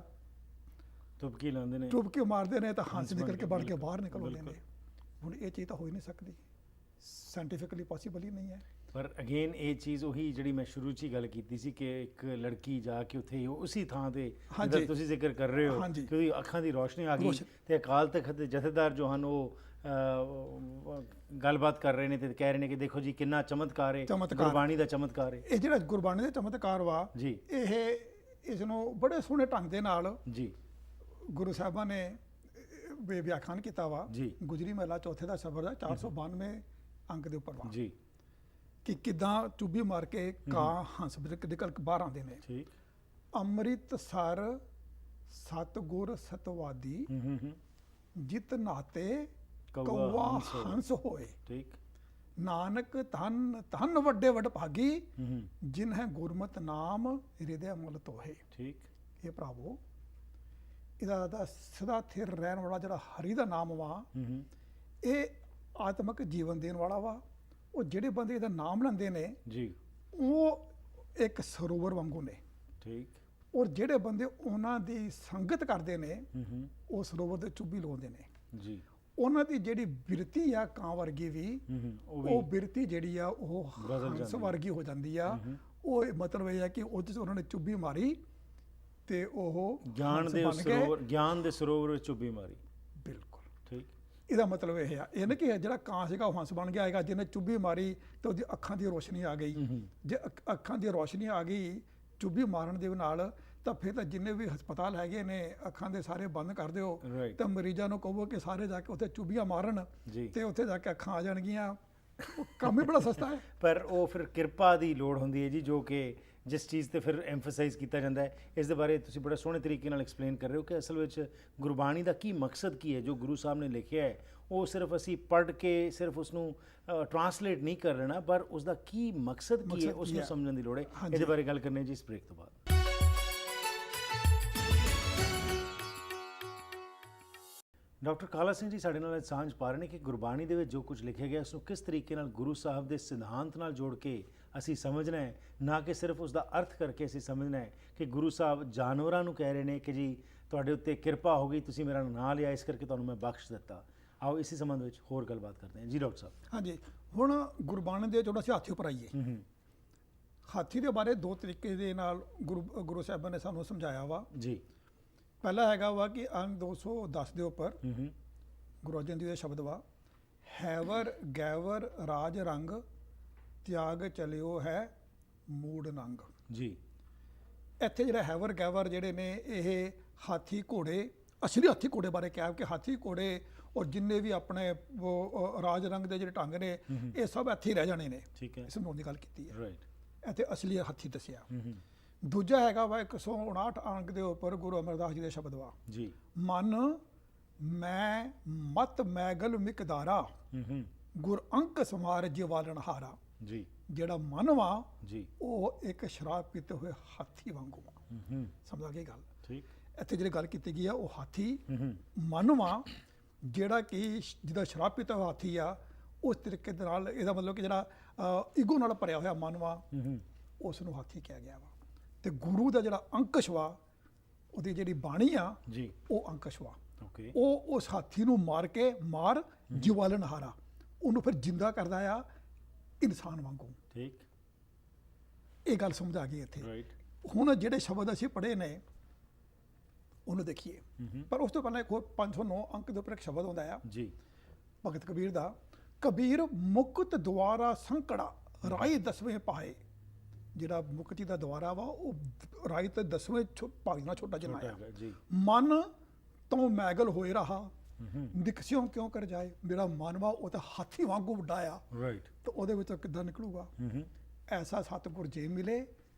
ਤੁਪਕੀ ਲਾਉਂਦੇ ਨੇ, ਚੁੱਪ ਕੇ ਮਾਰਦੇ ਨੇ ਤਾਂ ਹੰਸ ਹੰਸ ਨਿਕਲ ਕੇ ਬਣ ਕੇ ਬਾਹਰ ਨਿਕਲ ਆਉਂਦੇ ਬਿਲਕੁਲ। ਨੇ। ਹੁਣ ਇਹ ਚੀਜ਼ ਤਾਂ ਹੋ ਹੀ ਨਹੀਂ ਸਕਦੀ, ਸਾਇੰਟੀਫਿਕਲੀ ਪੋਸੀਬਲ ਹੀ ਨਹੀਂ ਹੈ। ਪਰ ਅਗੇਨ ਇਹ ਚੀਜ਼ ਉਹੀ ਜਿਹੜੀ ਮੈਂ ਸ਼ੁਰੂ 'ਚ ਹੀ ਗੱਲ ਕੀਤੀ ਸੀ ਕਿ ਇੱਕ ਲੜਕੀ ਜਾ ਕੇ ਉੱਥੇ ਉਸੇ ਥਾਂ ਤੇ ਹਾਂਜੀ। ਜਿੱਦਾਂ ਤੁਸੀਂ ਜ਼ਿਕਰ ਕਰ ਰਹੇ ਹੋ ਹਾਂਜੀ। ਕਿ ਉਹਦੀ ਅੱਖਾਂ ਦੀ ਰੋਸ਼ਨੀ ਆ ਗਈ ਰੋਸ਼ਨੀ। ਤੇ ਅਕਾਲ ਤਖਤ ਦੇ ਜਥੇਦਾਰ ਜੋ ਹਨ ਉਹ ਗੱਲਬਾਤ ਕਰ ਰਹੇ ਨੇ ਤੇ ਕਹਿ ਰਹੇ ਨੇ ਕਿ ਦੇਖੋ ਜੀ ਕਿੰਨਾ ਚਮਤਕਾਰ ਹੈ, ਚਮਤਕਾਰ। ਗੁਰਬਾਣੀ ਦਾ ਚਮਤਕਾਰ ਹੈ। ਇਹ ਜਿਹੜਾ ਗੁਰਬਾਣੀ ਦੇ ਚਮਤਕਾਰ ਵਾ ਜੀ ਇਹ ਇਸ ਨੂੰ ਬੜੇ ਸੋਹਣੇ ਢੰਗ ਦੇ ਨਾਲ ਜੀ ਗੁਰੂ ਸਾਹਿਬਾਂ ਨੇ ਵਿਆਖਿਆਨ ਕੀਤਾ ਵਾ। ਜੀ। ਗੁਜਰੀ ਮਹਲਾ ਚੌਥੇ ਦਾ ਸ਼ਬਦ ਹੈ 492 ਅੰਕ ਦੇ ਉੱਪਰ ਵਾ ਜੀ ਕਿ ਕਿਦਾਂ ਚੁੱਭੀ ਮਾਰ ਕੇ ਕਾਂ ਹੰਸ ਨਿਕਲ ਕੇ ਬਾਹਰ ਆਉਂਦੇ ਨੇ। ਠੀਕ ਅੰਮ੍ਰਿਤ ਸਰ ਸਤਗੁਰ ਸਤਵਾਦੀ ਜਿਤ ਨਾਤੇ ਕੌਵਾ ਹੰਸ ਹੋਏ। ਠੀਕ ਨਾਨਕ ਧੰਨ ਧੰਨ ਵੱਡੇ ਵੱਡ ਭਾਗੀ ਜਿਨ ਹੈ ਗੁਰਮਤਿ ਨਾਮ ਹਿਰਦੇ ਮਲ ਤੋਹੇ। ਠੀਕ ਇਹ ਭਰਾਵੋ ਇਹਦਾ ਦਾ ਸਦਾ ਥਿਰ ਰਹਿਣ ਵਾਲਾ ਜਿਹੜਾ ਹਰੀ ਦਾ ਨਾਮ ਵਾ ਇਹ ਆਤਮਿਕ ਜੀਵਨ ਦੇਣ ਵਾਲਾ ਵਾ। ਉਹ ਜਿਹੜੇ ਬੰਦੇ ਇਹਦਾ ਨਾਮ ਲੈਂਦੇ ਨੇ ਜੀ ਉਹ ਇੱਕ ਸਰੋਵਰ ਵਾਂਗੂ ਨੇ। ਠੀਕ ਔਰ ਜਿਹੜੇ ਬੰਦੇ ਉਹਨਾਂ ਦੀ ਸੰਗਤ ਕਰਦੇ ਨੇ ਉਹ ਸਰੋਵਰ ਦੇ ਚੁੱਭੀ ਲਾਉਂਦੇ ਨੇ। ਜੀ ਉਹਨਾਂ ਦੀ ਜਿਹੜੀ ਬਿਰਤੀ ਆ ਕਾਂ ਵਰਗੀ ਵੀ ਉਹ ਬਿਰਤੀ ਜਿਹੜੀ ਆ ਉਹ ਬਦਲ ਹੰਸ ਜਾਂਦੀ ਵਰਗੀ ਹੋ ਜਾਂਦੀ ਆ। ਉਹ ਮਤਲਬ ਇਹ ਹੈ ਕਿ ਉਹਦੇ 'ਚ ਉਹਨਾਂ ਨੇ ਚੁੱਭੀ ਮਾਰੀ ਤੇ ਉਹ ਗਿਆਨ ਹੰਸ ਦੇ ਬਣ ਗਏ। ਸਰੋਵਰ, ਗਿਆਨ ਦੇ ਸਰੋਵਰ ਵਿੱਚ ਚੁੱਭੀ ਮਾਰੀ। ਬਿਲਕੁਲ। ਠੀਕ ਇਹਦਾ ਮਤਲਬ ਇਹ ਆ, ਇਹ ਨਾ ਕਿ ਜਿਹੜਾ ਕਾਂ ਸੀਗਾ ਉਹ ਹੰਸ ਬਣ ਗਿਆ ਹੈਗਾ, ਜਿਹਨੇ ਚੁੱਭੀ ਮਾਰੀ ਤੇ ਉਹਦੀ ਅੱਖਾਂ ਦੀ ਰੋਸ਼ਨੀ ਆ ਗਈ। ਜੇ ਅੱਖਾਂ ਦੀ ਰੋਸ਼ਨੀ ਆ ਗਈ ਚੁੱਭੀ ਮਾਰਨ ਦੇ ਨਾਲ, ਤਾਂ ਫਿਰ ਤਾਂ ਜਿੰਨੇ ਵੀ ਹਸਪਤਾਲ ਹੈਗੇ ਨੇ ਅੱਖਾਂ ਦੇ ਸਾਰੇ ਬੰਦ ਕਰ ਦਿਓ Right. ਤੇ ਮਰੀਜ਼ਾਂ ਨੂੰ ਕਹੋ ਕਿ ਸਾਰੇ ਜਾ ਕੇ ਉੱਥੇ ਚੁੱਭੀਆਂ ਮਾਰਨ ਜੀ। ਤੇ ਉੱਥੇ ਜਾ ਕੇ ਅੱਖਾਂ ਆ ਜਾਣਗੀਆਂ। ਉਹ ਕੰਮ ਹੀ ਬੜਾ ਸਸਤਾ ਹੈ। ਪਰ ਉਹ ਫਿਰ ਕਿਰਪਾ ਦੀ ਲੋੜ ਹੁੰਦੀ ਹੈ ਜੀ, ਜੋ ਕਿ ਜਿਸ ਚੀਜ਼ ਤੇ ਫਿਰ ਐਮਫਸਾਈਜ਼ ਕੀਤਾ ਜਾਂਦਾ ਹੈ। ਇਸ ਦੇ ਬਾਰੇ ਤੁਸੀਂ ਬੜਾ ਸੋਹਣੇ ਤਰੀਕੇ ਨਾਲ ਐਕਸਪਲੇਨ ਕਰ ਰਹੇ ਹੋ ਕਿ ਅਸਲ ਵਿੱਚ ਗੁਰਬਾਣੀ ਦਾ ਕੀ ਮਕਸਦ ਕੀ ਹੈ। ਜੋ ਗੁਰੂ ਸਾਹਿਬ ਨੇ ਲਿਖਿਆ ਹੈ ਉਹ ਸਿਰਫ ਅਸੀਂ ਪੜ੍ਹ ਕੇ ਸਿਰਫ ਉਸ ਨੂੰ ਟਰਾਂਸਲੇਟ ਨਹੀਂ ਕਰ ਲੈਣਾ, ਪਰ ਉਸ ਦਾ ਕੀ ਮਕਸਦ ਕੀ ਹੈ ਮਕਸਦ ਉਸ ਕੀ ਨੂੰ ਹੈ। ਸਮਝਣ ਦੀ ਲੋੜ ਹੈ। ਹਾਂਜੀ। ਇਹਦੇ ਬਾਰੇ ਗੱਲ ਕਰਨੀ ਹੈ ਜੀ ਇਸ ਬ੍ਰੇਕ ਤੋਂ ਬਾਅਦ। ਡਾਕਟਰ ਕਾਲਾ ਸਿੰਘ ਜੀ ਸਾਡੇ ਨਾਲ ਅੱਜ ਸਾਂਝ ਪਾ ਰਹੇ ਨੇ ਕਿ ਗੁਰਬਾਣੀ ਦੇ ਵਿੱਚ ਜੋ ਕੁਝ ਲਿਖਿਆ ਗਿਆ ਉਸ ਨੂੰ ਕਿਸ ਤਰੀਕੇ ਨਾਲ ਗੁਰੂ ਸਾਹਿਬ ਦੇ ਸਿਧਾਂਤ ਨਾਲ ਜੋੜ ਕੇ ਅਸੀਂ ਸਮਝਣਾ ਹੈ, ਨਾ ਕਿ ਸਿਰਫ ਉਸ ਦਾ ਅਰਥ ਕਰਕੇ ਅਸੀਂ ਸਮਝਣਾ ਹੈ ਕਿ ਗੁਰੂ ਸਾਹਿਬ ਜਾਨਵਰਾਂ ਨੂੰ ਕਹਿ ਰਹੇ ਨੇ ਕਿ ਜੀ ਤੁਹਾਡੇ ਉੱਤੇ ਕਿਰਪਾ ਹੋ ਗਈ, ਤੁਸੀਂ ਮੇਰਾ ਨਾਂ ਲਿਆ, ਇਸ ਕਰਕੇ ਤੁਹਾਨੂੰ ਮੈਂ ਬਖਸ਼ ਦਿੱਤਾ। ਆਓ ਇਸੇ ਸੰਬੰਧ ਵਿੱਚ ਹੋਰ ਗੱਲਬਾਤ ਕਰਦੇ ਹਾਂ ਜੀ ਡਾਕਟਰ ਸਾਹਿਬ। ਹਾਂਜੀ, ਹੁਣ ਗੁਰਬਾਣੀ ਦੇ ਜਿਹੜਾ ਅਸੀਂ ਹਾਥੀ ਉੱਪਰ ਆਈਏ, ਹਾਥੀ ਦੇ ਬਾਰੇ ਦੋ ਤਰੀਕੇ ਦੇ ਨਾਲ ਗੁਰੂ ਸਾਹਿਬਾਂ ਨੇ ਸਾਨੂੰ ਸਮਝਾਇਆ ਵਾ। ਜੀ। ਪਹਿਲਾ ਹੈਗਾ ਵਾ ਕਿ ਅੰਗ 210 ਦੇ ਉੱਪਰ ਗੁਰੂ ਅਰਜਨ ਦੇਵ ਜੀ ਦਾ ਸ਼ਬਦ ਵਾ, ਹੈਵਰ ਗੈਵਰ ਰਾਜ ਰੰਗ ਤਿਆਗ ਚਲਿਓ ਹੈ ਮੂੜ ਨੰਗ। ਜੀ। ਇੱਥੇ ਜਿਹੜਾ ਹੈਵਰ ਗੈਵਰ ਜਿਹੜੇ ਨੇ ਇਹ ਹਾਥੀ ਘੋੜੇ, ਅਸਲੀ ਹਾਥੀ ਘੋੜੇ ਬਾਰੇ ਕਿਹਾ ਕਿ ਹਾਥੀ ਘੋੜੇ ਔਰ ਜਿੰਨੇ ਵੀ ਆਪਣੇ ਉਹ ਰਾਜ ਰੰਗ ਦੇ ਜਿਹੜੇ ਢੰਗ ਨੇ ਇਹ ਸਭ ਇੱਥੇ ਹੀ ਰਹਿ ਜਾਣੇ ਨੇ। ਠੀਕ ਹੈ। ਇਸ ਨੂੰ ਦੀ ਗੱਲ ਕੀਤੀ ਹੈ। ਰਾਈਟ। ਇੱਥੇ ਅਸਲੀ ਹਾਥੀ ਦੱਸਿਆ। ਦੂਜਾ ਹੈਗਾ ਵਾ 159 ਅੰਕ ਦੇ ਉੱਪਰ ਗੁਰੂ ਅਮਰਦਾਸ ਜੀ ਦੇ ਸ਼ਬਦ ਵਾ, ਜੀ। ਮਨ ਮੈਂ ਮਤ ਮੈਗਲ ਮਿਕਦਾਰਾ ਗੁਰ ਅੰਕ ਸਮਾਰ ਜਿਵਾਲਣ ਹਾਰਾ। ਜੀ। ਜਿਹੜਾ ਮਨ ਵਾ ਜੀ। ਉਹ ਇੱਕ ਸ਼ਰਾਬ ਪੀਤੇ ਹੋਏ ਹਾਥੀ ਵਾਂਗੂ ਵਾ। ਸਮਝ ਆ ਗਈ ਗੱਲ? ਠੀਕ। ਇੱਥੇ ਜਿਹੜੀ ਗੱਲ ਕੀਤੀ ਗਈ ਆ ਉਹ ਹਾਥੀ ਮਨ ਵਾ, ਜਿਹੜਾ ਕਿ ਜਿਹਦਾ ਸ਼ਰਾਬ ਪੀਤਾ ਹੋਇਆ ਹਾਥੀ ਆ, ਉਸ ਤਰੀਕੇ ਦੇ ਨਾਲ ਇਹਦਾ ਮਤਲਬ ਕਿ ਜਿਹੜਾ ਈਗੋ ਨਾਲ ਭਰਿਆ ਹੋਇਆ ਮਨ ਵਾ ਉਸ ਨੂੰ ਹਾਥੀ ਕਿਹਾ ਗਿਆ ਵਾ। ਤੇ ਗੁਰੂ ਦਾ ਜਿਹੜਾ ਅੰਕਸ਼ ਵਾ, ਉਹਦੀ ਜਿਹੜੀ ਬਾਣੀ ਆ ਜੀ, ਉਹ ਅੰਕਸ਼ ਵਾ। ਓਕੇ। ਉਹ ਉਸ ਹਾਥੀ ਨੂੰ ਮਾਰ ਜਿਵਾਲਣ ਹਾਰਾ, ਉਹਨੂੰ ਫਿਰ ਜਿੰਦਾ ਕਰਦਾ ਆ ਇਨਸਾਨ ਵਾਂਗੂ। ਠੀਕ। ਇਹ ਗੱਲ ਸਮਝ ਆ ਗਈ ਇੱਥੇ। ਰਾਈਟ। ਹੁਣ ਜਿਹੜੇ ਸ਼ਬਦ ਅਸੀਂ ਪੜ੍ਹੇ ਨੇ ਉਹਨੂੰ ਦੇਖੀਏ, ਪਰ ਉਸ ਤੋਂ ਪਹਿਲਾਂ ਇੱਕ ਹੋਰ 509 ਅੰਕ ਦੇ ਉੱਪਰ ਇੱਕ ਸ਼ਬਦ ਹੁੰਦਾ ਆ ਜੀ। ਭਗਤ ਕਬੀਰ ਦਾ, ਕਬੀਰ ਮੁਕਤ ਦੁਆਰਾ ਸੰਕੜਾ ਰਾਈ ਦਸਵੇਂ ਪਾਏ। ਜਿਹੜਾ ਮੁਕਤੀ ਦਾ ਦੁਆਰਾ ਵਾ ਉਹ ਰਾਈ ਤੇ ਦਸਵੇਂ ਭਾਗ ਨਾਲ ਛੋਟਾ ਜਿਹਾ ਆ। ਜੀ। ਮਨ ਤੋਂ ਮੈਗਲ ਹੋਏ ਰਹਾ ਨਿਕਸਿਓ ਕਿਉਂ ਕਰ ਜਾਏ। ਮੇਰਾ ਮਨ ਵਾ ਉਹ ਤਾਂ ਹਾਥੀ ਵਾਂਗੂ ਵੱਡਾ ਆ। ਰਾਈਟ। ਤੇ ਉਹਦੇ ਵਿੱਚੋਂ ਕਿੱਦਾਂ ਨਿਕਲੂਗਾ? ਐਸਾ ਸਤਿਗੁਰ ਜੇ ਮਿਲੇ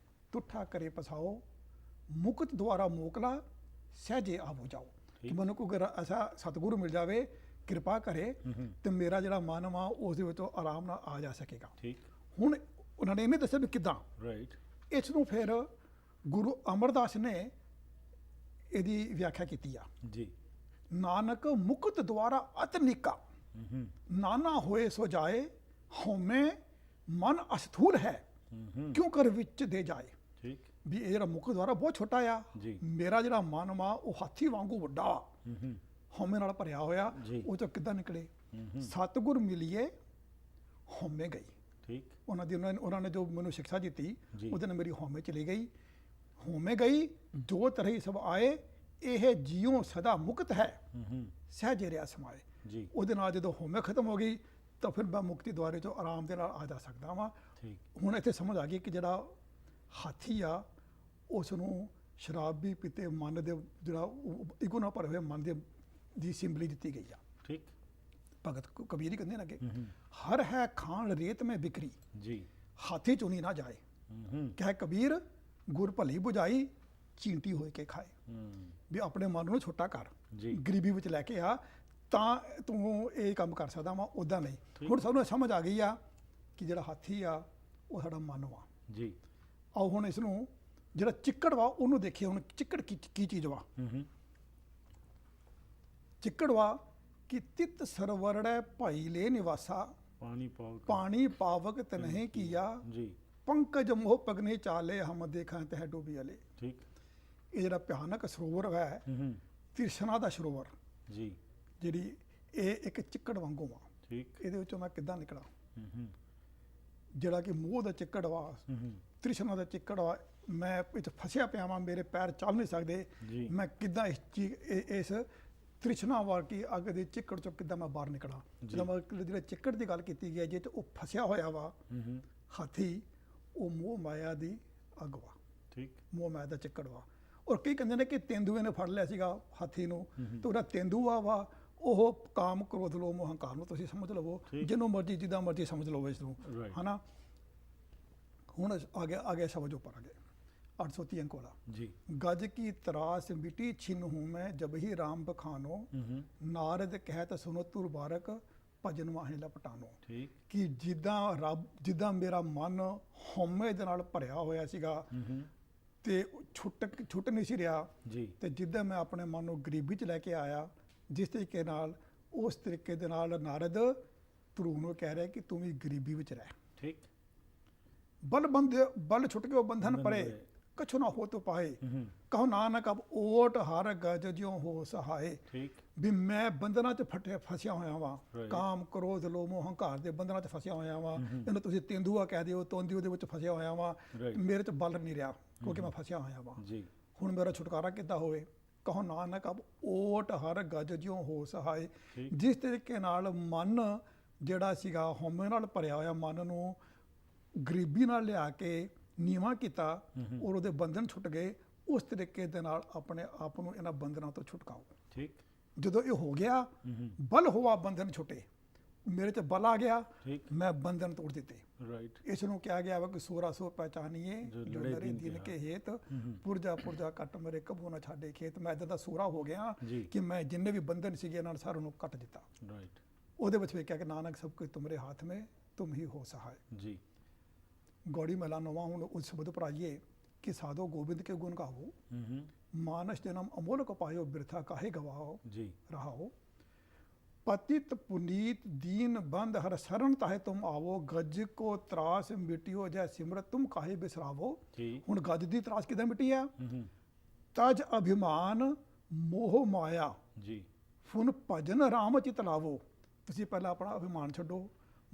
ਤੁਠਾ ਕਰੇ ਪਸਾਓ, ਮੁਕਤ ਦੁਆਰਾ ਮੋਕਲਾ ਸਹਿਜੇ ਆਵੋ ਜਾਓ। ਕਿ ਮੈਨੂੰ ਕੋਈ ਐਸਾ ਸਤਿਗੁਰੂ ਮਿਲ ਜਾਵੇ, ਕਿਰਪਾ ਕਰੇ ਤੇ ਮੇਰਾ ਜਿਹੜਾ ਮਨ ਵਾ ਉਸ ਦੇ ਵਿੱਚੋਂ ਆਰਾਮ ਨਾਲ ਆ ਜਾ ਸਕੇਗਾ। ਠੀਕ। ਹੁਣ ਉਹਨਾਂ ਨੇ ਇਹਨੇ ਦੱਸਿਆ ਵੀ ਕਿੱਦਾਂ। ਰਾਈਟ। ਇਸ ਨੂੰ ਫਿਰ ਗੁਰੂ ਅਮਰਦਾਸ ਨੇ ਇਹਦੀ ਵਿਆਖਿਆ ਕੀਤੀ ਆ। ਜੀ। ਨਾਨਕ ਮੁਕਤ ਦੁਆਰਾ ਅਤਨਿਕਾ ਨਾਨਾ ਹੋਏ ਸੋ ਜਾਏ, ਹਉਮੈ ਮਨ ਅਸਥੂਲ ਹੈ ਕਿਉਂ ਕਰ ਵਿੱਚ ਦੇ ਜਾਏ। ਠੀਕ। ਵੀ ਇਹ ਜਿਹੜਾ ਮੁਕਤ ਦੁਆਰਾ ਬਹੁਤ ਛੋਟਾ ਆ, ਜੀ। ਮੇਰਾ ਜਿਹੜਾ ਮਨ ਵਾ ਉਹ ਹਾਥੀ ਵਾਂਗੂ ਵੱਡਾ, ਹਉਮੈ ਨਾਲ ਭਰਿਆ ਹੋਇਆ, ਜੀ। ਉਹ ਚੋਂ ਕਿੱਦਾਂ ਨਿਕਲੇ। ਸਤਿਗੁਰ ਮਿਲੀਏ ਹਉਮੈ ਗਈ। ਠੀਕ। ਉਹਨਾਂ ਨੇ ਜੋ ਮੈਨੂੰ ਸਿੱਖਿਆ ਦਿੱਤੀ ਜੀ। ਉਹਦੇ ਨਾਲ ਮੇਰੀ ਹਉਮੈ ਚਲੀ ਗਈ। ਹਉਮੈ ਗਈ ਜੋ ਤਰ੍ਹਾਂ ਸਭ ਆਏ, ਇਹ ਜੀਉ ਸਦਾ ਮੁਕਤ ਹੈ ਸਹਿਜੇ ਰਿਆ ਸਮਾਏ। ਜੀ। ਉਹਦੇ ਨਾਲ ਜਦੋਂ ਹਉਮੈ ਖਤਮ ਹੋ ਗਈ ਤਾਂ ਫਿਰ ਮੈਂ ਮੁਕਤੀ ਦੁਆਰੇ ਤੋਂ ਆਰਾਮ ਦੇ ਨਾਲ ਆ ਜਾ ਸਕਦਾ ਵਾਂ। ਠੀਕ। ਹੁਣ ਇੱਥੇ ਸਮਝ ਆ ਗਈ ਕਿ ਜਿਹੜਾ ਹਾਥੀ ਆ ਉਸ ਨੂੰ ਸ਼ਰਾਬ ਵੀ ਪੀਤੇ ਮਨ ਦੇ ਜਿਹੜਾ ਇਗੋ ਨਾਲ ਭਰੇ ਹੋਏ ਮਨ ਦੇ ਦੀ ਸਿੰਬਲੀ ਦਿੱਤੀ ਗਈ ਆ। ਠੀਕ। ਭਗਤ ਕਬੀਰ ਹੀ ਕਹਿੰਦੇ ਨੇ ਅੱਗੇ, ਹਰ ਹੈ ਖਾਣ ਰੇਤ ਮੈਂ ਬਿਕਰੀ, ਜੀ। ਹਾਥੀ ਚੁਣੀ ਨਾ ਜਾਏ। ਕਹਿ ਕਬੀਰ ਗੁਰ ਭਲੀ ਬੁਝਾਈ, ਚੀਂਟੀ ਹੋਏ ਕੇ ਖਾਏ। ਵੀ ਆਪਣੇ ਮਨ ਨੂੰ ਛੋਟਾ ਕਰ, ਜੀ। ਗਰੀਬੀ ਵਿੱਚ ਲੈ ਕੇ ਆ ਤਾਂ ਤੂੰ ਇਹ ਕੰਮ ਕਰ ਸਕਦਾ ਵਾ, ਉੱਦਾਂ ਨਹੀਂ। ਹੁਣ ਸਾਨੂੰ ਸਮਝ ਆ ਗਈ ਆ ਕਿ ਜਿਹੜਾ ਹਾਥੀ ਆ ਉਹ ਸਾਡਾ ਮਨ ਵਾ। ਜੀ। ਆਓ ਹੁਣ ਇਸ ਨੂੰ ਜਿਹੜਾ ਚਿੱਕੜ ਵਾ ਉਹਨੂੰ ਦੇਖੀਏ। ਹੁਣ ਚਿੱਕੜ ਕੀ ਚੀਜ਼ ਵਾ? ਚਿੱਕੜ ਵਾ ਕਿ ਤਿਤ ਸਰਵਰੜੈ ਭਾਈ ਲੈ ਨਿਵਾਸਾ, ਪਾਣੀ ਪਾਵਕ ਤਨਹਿ ਕੀਆ, ਜੀ। ਪੰਕਜ ਮੋਹ ਪਗਨੇ ਚਾਲੇ ਹਮ ਦੇਖਾਂ ਤਹਿ ਡੋਬੀ ਅਲੇ। ਠੀਕ। ਇਹ ਜਿਹੜਾ ਭਿਆਨਕ ਸਰੋਵਰ ਹੈ ਤ੍ਰਿਸ਼ਨਾ ਦਾ ਸਰੋਵਰ, ਜੀ। ਜਿਹੜੀ ਇਹ ਇੱਕ ਚਿੱਕੜ ਵਾਂਗੂ ਆ। ਠੀਕ। ਇਹਦੇ ਵਿੱਚੋਂ ਮੈਂ ਕਿੱਦਾਂ ਨਿਕਲਾਂ? ਜਿਹੜਾ ਕਿ ਮੋਹ ਦਾ ਚਿੱਕੜ ਵਾ, ਤ੍ਰਿਸ਼ਨਾ ਦਾ ਚਿੱਕੜ ਵਾ, ਮੈਂ ਵਿੱਚ ਫਸਿਆ ਪਿਆ ਵਾਂ, ਮੇਰੇ ਪੈਰ ਚੱਲ ਨਹੀਂ ਸਕਦੇ। ਜੀ। ਮੈਂ ਕਿੱਦਾਂ ਇਸ ਤ੍ਰਿਸ਼ਨਾ ਵਾਕੀ ਅੱਗ ਦੇ ਚਿੱਕੜ ਚੋਂ ਕਿੱਦਾਂ ਮੈਂ ਬਾਹਰ ਨਿਕਲਾਂ। ਜਦੋਂ ਮੈਂ ਜਿਹੜੇ ਚਿੱਕੜ ਦੀ ਗੱਲ ਕੀਤੀ ਗਈ ਹੈ, ਜੇ ਤੇ ਉਹ ਫਸਿਆ ਹੋਇਆ ਵਾ ਹਾਥੀ, ਉਹ ਮੋਹ ਮਾਇਆ ਦੀ ਅੱਗ ਵਾ, ਠੀਕ, ਮੋਹ ਮਾਇਆ ਦਾ ਚਿੱਕੜ ਵਾ। ਔਰ ਕਈ ਕਹਿੰਦੇ ਨੇ ਕਿ ਤੇਂਦੂਏ ਨੇ ਫੜ ਲਿਆ ਸੀਗਾ ਹਾਥੀ ਨੂੰ, ਤੇ ਉਹਦਾ ਤੇਂਦੂਆ ਵਾ ਉਹ ਕਾਮ ਕ੍ਰੋਧ ਲੋਭ ਮੋਹ ਹੰਕਾਰ ਨੂੰ ਤੁਸੀਂ ਸਮਝ ਲਵੋ, ਜਿਹਨੂੰ ਮਰਜ਼ੀ ਜਿੱਦਾਂ ਮਰਜ਼ੀ ਸਮਝ ਲਵੋ ਇਸ ਨੂੰ, ਹਨਾ। ਹੁਣ ਆ ਗਿਆ ਸ਼ਬਦ ਉੱਪਰ ਆ ਗਏ 830 अंक वाला जी। गज की तरास मिटी छिन हूँ मैं जब ही राम बखानो, नारद कहत सुनो तुर बारक ਭਜਨ ਵਾਹੇ ਲਪਟਾਨੋ। ਠੀਕ, ਕਿ ਜਿੱਦਾਂ ਮੇਰਾ ਮਨ ਹਉਮੈ ਦੇ ਨਾਲ ਭਰਿਆ ਹੋਇਆ ਸੀਗਾ ਤੇ ਛੁੱਟ ਨਹੀਂ ਸੀ ਰਿਹਾ ਜੀ, ਤੇ ਜਿੱਦਾਂ ਮੈਂ ਆਪਣੇ ਮਨ ਨੂੰ ਗਰੀਬੀ ਚ ਲੈ ਕੇ ਆਇਆ, ਜਿਸ ਤਰੀਕੇ ਨਾਲ ਉਸ ਤਰੀਕੇ ਦੇ ਨਾਲ ਨਾਰਦ ਧਰੂ ਨੂੰ ਕਹਿ ਰਿਹਾ ਕਿ ਤੂੰ ਵੀ ਗਰੀਬੀ ਵਿੱਚ ਰਹਿ। ਠੀਕ, बल छुट के वो बंधन पड़े, कछु ना हो तो पाए, कहो नानक अब ओट हर गज ज्यों हो सहाय। ठीक, भी मैं बंधना च फसिया होया वा, काम क्रोध लोभ मोह हंकार दे बंधना च फसिया होया वा। ਇਹਨੂੰ ਤੁਸੀਂ ਤੇਂਦੂਆ ਕਹਿ ਦਿਓ, ਤੋਂਦੂਏ ਦੇ ਵਿੱਚ ਫਸਿਆ ਹੋਇਆ ਵਾ, ਮੇਰੇ ਚ ਬਲ ਨਹੀਂ ਰਿਹਾ ਕਿਉਂਕਿ ਮੈਂ ਫਸਿਆ ਹੋਇਆ ਵਾ ਜੀ। ਹੁਣ ਮੇਰਾ ਛੁਟਕਾਰਾ ਕਿੱਦਾਂ ਹੋਵੇ? ਕਹੋ ਨਾਨਕ ਅਬ ਓਟ ਹਰ ਗਜ ਜਿਉਂ ਹੋ ਸਹਾਏ। ਜਿਸ ਤਰੀਕੇ ਨਾਲ ਮਨ ਜਿਹੜਾ ਸੀਗਾ ਹਉਮੈ ਨਾਲ ਭਰਿਆ ਹੋਇਆ ਮਨ ਨੂੰ ਗਰੀਬੀ ਨਾਲ ਲਿਆ ਕੇ ਨੀਵਾਂ ਕੀਤਾ ਔਰ ਉਹਦੇ ਬੰਧਨ ਛੁੱਟ ਗਏ, ਉਸ ਤਰੀਕੇ ਦੇ ਨਾਲ ਆਪਣੇ ਆਪ ਨੂੰ ਇਹਨਾਂ ਬੰਧਨਾਂ ਤੋਂ ਛੁਟਕਾਓ। ਠੀਕ, ਜਦੋਂ ਇਹ ਹੋ ਗਿਆ, ਬਲ ਹੋਆ ਬੰਧਨ ਛੁੱਟੇ, ਮੇਰੇ ਚ ਬਲ ਆ ਗਿਆ, ਮੈਂ ਬੰਧਨ ਤੋੜ ਦਿੱਤੇ। ਰਾਈਟ, ਇਸ ਨੂੰ ਕਿਹਾ ਗਿਆ ਵਾ ਕਿ ਸੋਰਾ ਸੋ ਪਹਿਚਾਨੀਏ ਜੋ ਨਰੇ ਦਿਨ ਕੇ ਹੇਤ, ਪੁਰਜਾ ਪੁਰਜਾ ਕੱਟ ਮਰੇ ਕਬੂ ਨਾ ਛਾੜੇ ਖੇਤ। ਮੈਂ ਇਦਾਂ ਦਾ ਸੋਰਾ ਹੋ ਗਿਆ ਕਿ ਮੈਂ ਜਿੰਨੇ ਵੀ ਬੰਧਨ ਸੀਗੇ ਇਹਨਾਂ ਸਾਰਿਆਂ ਨੂੰ ਕੱਟ ਦਿੱਤਾ। ਰਾਈਟ, ਉਹਦੇ ਵਿੱਚ ਵੀ ਕਿਹਾ ਕਿ ਨਾਨਕ ਸਭ ਕੁਝ ਤੁਮਰੇ ਹੱਥ ਮੇ, ਤੁਮ ਹੀ ਹੋ ਸਹਾय। ਜੀ। गौड़ी मेला नवा हूँ उस शब्द पर आइए कि साधो गोविंद के गुण गाओ, मानस जन्म अमोलक पायो बिरथा काहे गवाओ जी। रहाओ। पतित पुनीत दीन बंद हर शरण ताहे तुम आवो, गज को त्रास मिटियो जय सिमरत तुम काहे बिसरावो। हुण गज दी त्रास किदां मिटी आ? तज अभिमान मोह माया जी, फुन भजन राम चित लावो। तुसीं पहला अपना अभिमान छड्डो,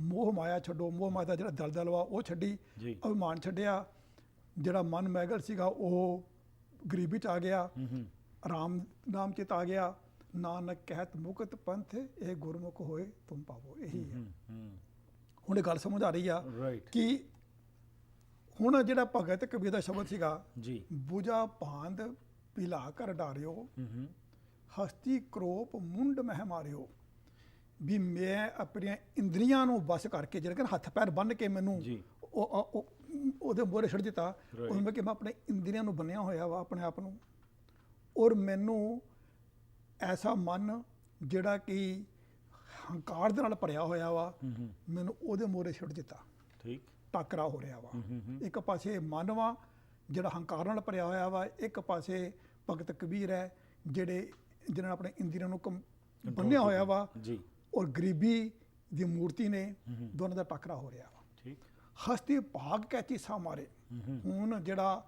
ਮੋਹ ਮਾਇਆ ਛੱਡੋ। ਮੋਹ ਮਾਇਆ ਦਾ ਜਿਹੜਾ ਦਲਦਲ ਵਾ ਉਹ ਛੱਡੀ, ਅਭਿਮਾਨ ਛੱਡਿਆ, ਜਿਹੜਾ ਮਨ ਮੈਗਲ ਸੀਗਾ ਉਹ ਗਰੀਬੀ ਚ ਆ ਗਿਆ, ਰਾਮ ਨਾਮ ਚਿਤ ਆ ਗਿਆ। ਨਾਨਕ ਕਹਿਤ ਮੁਕਤ ਪੰਥ ਇਹ ਗੁਰਮੁਖ ਹੋਏ ਤੁਮ ਪਾਵੋ। ਇਹੀ ਹੈ। ਹੁਣ ਇਹ ਗੱਲ ਸਮਝ ਆ ਰਹੀ ਆ ਕਿ ਹੁਣ ਜਿਹੜਾ ਭਗਤ ਕਬੀਰ ਦਾ ਸ਼ਬਦ ਸੀਗਾ ਜੀ, ਬੁਝਾ ਭਾਂਦ ਪਿਲਾ ਕਰ ਡਾਰਿਓ, ਹਸਤੀ ਕਰੋਪ ਮੁੰਡ ਮਹਿ ਮਾਰਿਓ। ਵੀ ਮੈਂ ਆਪਣੀਆਂ ਇੰਦਰੀਆਂ ਨੂੰ ਵਸ ਕਰਕੇ ਜਿਹੜਾ ਕਿ ਹੱਥ ਪੈਰ ਬੰਨ੍ਹ ਕੇ ਮੈਨੂੰ ਉਹਦੇ ਮੋਹਰੇ ਛੱਡ ਦਿੱਤਾ। ਉਹਨੂੰ ਕਿ ਮੈਂ ਆਪਣੇ ਇੰਦਰੀਆਂ ਨੂੰ ਬੰਨਿਆ ਹੋਇਆ ਵਾ ਆਪਣੇ ਆਪ ਨੂੰ, ਔਰ ਮੈਨੂੰ ਐਸਾ ਮਨ ਜਿਹੜਾ ਕਿ ਹੰਕਾਰ ਦੇ ਨਾਲ ਭਰਿਆ ਹੋਇਆ ਵਾ, ਮੈਨੂੰ ਉਹਦੇ ਮੋਹਰੇ ਛੱਡ ਦਿੱਤਾ। ਠੀਕ, ਟਾਕਰਾ ਹੋ ਰਿਹਾ ਵਾ। ਇੱਕ ਪਾਸੇ ਮਨ ਵਾ ਜਿਹੜਾ ਹੰਕਾਰ ਨਾਲ ਭਰਿਆ ਹੋਇਆ ਵਾ, ਇੱਕ ਪਾਸੇ ਭਗਤ ਕਬੀਰ ਹੈ ਜਿਹਨਾਂ ਨੇ ਆਪਣੇ ਇੰਦਰੀਆਂ ਨੂੰ ਬੰਨਿਆ ਹੋਇਆ ਵਾ ਜੀ, ਔਰ ਗਰੀਬੀ ਦੀ ਮੂਰਤੀ ਨੇ, ਦੋਨਾਂ ਦਾ ਟੱਕਰਾ ਹੋ ਰਿਹਾ ਵਾ। ਠੀਕ, ਹਸਤੀ ਭਾਗ ਕੈ ਚੀਸਾ ਮਾਰੇ। ਹੁਣ ਜਿਹੜਾ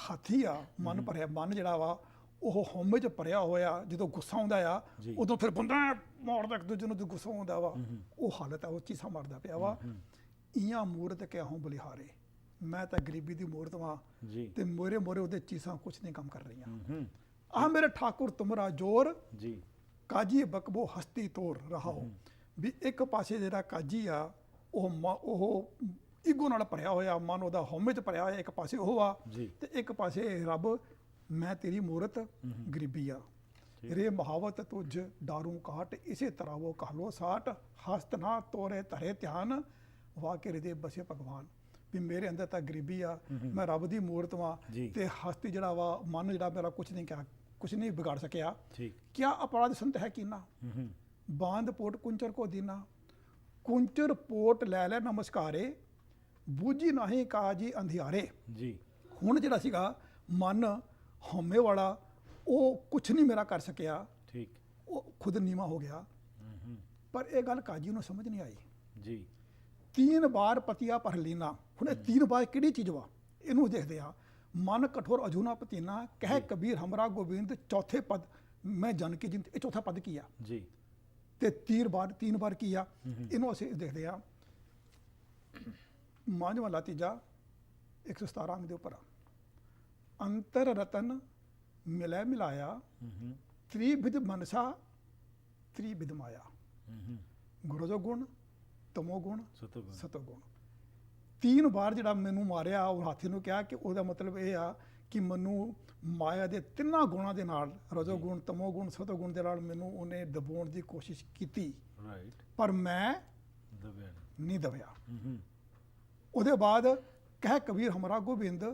ਹਾਥੀ ਆ, ਮਨ ਭਰਿਆ ਮਨ ਜਿਹੜਾ ਵਾ ਉਹ ਹਉਮੈ ਚ ਭਰਿਆ ਹੋਇਆ, ਜਦੋਂ ਗੁੱਸਾ ਆਉਂਦਾ ਆ ਉਦੋਂ ਫਿਰ ਬੰਦਾ ਮਾਰਦਾ ਇੱਕ ਦੂਜੇ ਨੂੰ, ਜਦੋਂ ਗੁੱਸਾ ਆਉਂਦਾ ਵਾ ਉਹ ਹਾਲਤ ਆ, ਉਹ ਚੀਸਾ ਮਾਰਦਾ ਪਿਆ ਵਾ। ਇਆਂ ਮੂਰਤ ਕਿਆ ਹੂੰ ਬਲਿਹਾਰੇ, ਮੈਂ ਤਾਂ ਗਰੀਬੀ ਦੀ ਮੂਰਤ ਵਾਂ ਤੇ ਮੋਰੇ ਮੋਰੇ ਉਹਦੇ ਚੀਸਾਂ ਕੁਛ ਨਹੀਂ ਕੰਮ ਕਰ ਰਹੀਆਂ। ਆਹ ਮੇਰੇ ਠਾਕੁਰ ਤੁਮਰਾ ਜੋਰ ਜੀ, ਕਾਜੀ ਬਕਬੋ ਹਸਤੀ ਤੋਰ ਰਹਾਓ। ਵੀ ਇੱਕ ਪਾਸੇ ਜਿਹੜਾ ਕਾਜੀ ਆ ਉਹ ਈਗੋ ਨਾਲ ਭਰਿਆ ਹੋਇਆ ਮਨ, ਉਹਦਾ ਹਉਮੈ ਚ ਭਰਿਆ ਹੋਇਆ, ਇੱਕ ਪਾਸੇ ਉਹ ਆ ਤੇ ਇੱਕ ਪਾਸੇ ਰੱਬ ਮੈਂ ਤੇਰੀ ਮੂਰਤ ਗਰੀਬੀ ਆ। ਰੇ ਮਹਾਵਤ ਤੁਝ ਡਾਰੂ ਕਾਟ, ਇਸੇ ਤਰ੍ਹਾਂ ਉਹ ਕਾਲੋ ਸਾਟ, ਹਸਤ ਨਾ ਤੋਰੇ ਧਰੇ ਧਿਆਨ, ਵਾਹ ਕੇ ਹਿਰਦੇ ਬਸੇ ਭਗਵਾਨ। ਵੀ ਮੇਰੇ ਅੰਦਰ ਤਾਂ ਗਰੀਬੀ ਆ, ਮੈਂ ਰੱਬ ਦੀ ਮੂਰਤ ਵਾਂ ਤੇ ਹਸਤੀ ਜਿਹੜਾ ਵਾ ਮਨ ਜਿਹੜਾ ਮੇਰਾ ਕੁਛ ਨਹੀਂ ਕਿਹਾ, कुछ नहीं बिगाड़ सकिया। क्या अपराध संत है कीना, बांध पोट कुंचर को दीना, कुंचर पोट लै लै नमस्कारे, बूझी नहीं काजी अंधियारे जी। हुण जिहड़ा सीगा मन हौमे वाला वो कुछ नहीं मेरा कर सकिया, ठीक, वो खुद नीवा हो गया। पर यह गल काजी नूं समझ नहीं आई जी। 3 बार पतिया पर लीना, हुण 3 बार किहड़ी चीज़ वा इहनूं देखदे आ। मन कठोर अजूना पतीना, कह कबीर हमरा गोविंद, चौथे पद मैं जन की जिंद। चौथा पद की आ जी, ते 3 बार की आ। इनू असीं देखते हैं मांझ वाला तीजा 117 अंग दे उपर, अंतर रतन मिलै मिलाया, त्रिविध मनसा त्रिविध माया, गुरजोगुण तमोगुण ਸਤਿਗੁਰ ਸਤੋਗੁਣ। 3 ਵਾਰ ਜਿਹੜਾ ਮੈਨੂੰ ਮਾਰਿਆ ਉਹ ਹਾਥੀ ਨੂੰ ਕਿਹਾ ਕਿ ਉਹਦਾ ਮਤਲਬ ਇਹ ਆ ਕਿ ਮੈਨੂੰ ਮਾਇਆ ਦੇ 3 ਗੁਣਾਂ ਦੇ ਨਾਲ ਰਜੋਗੁਣ ਤਮੋਗੁਣ ਸਤੋਗੁਣ ਦੇ ਨਾਲ ਮੈਨੂੰ ਉਹਨੇ ਦਬਾਉਣ ਦੀ ਕੋਸ਼ਿਸ਼ ਕੀਤੀ, ਰਾਈਟ ਪਰ ਮੈਂ ਦਬਿਆ ਨਹੀਂ ਦਬਿਆ। ਨਹੀਂ ਉਹਦੇ ਬਾਅਦ ਕਹਿ ਕਬੀਰ ਹਮਾਰਾ ਗੋਬਿੰਦ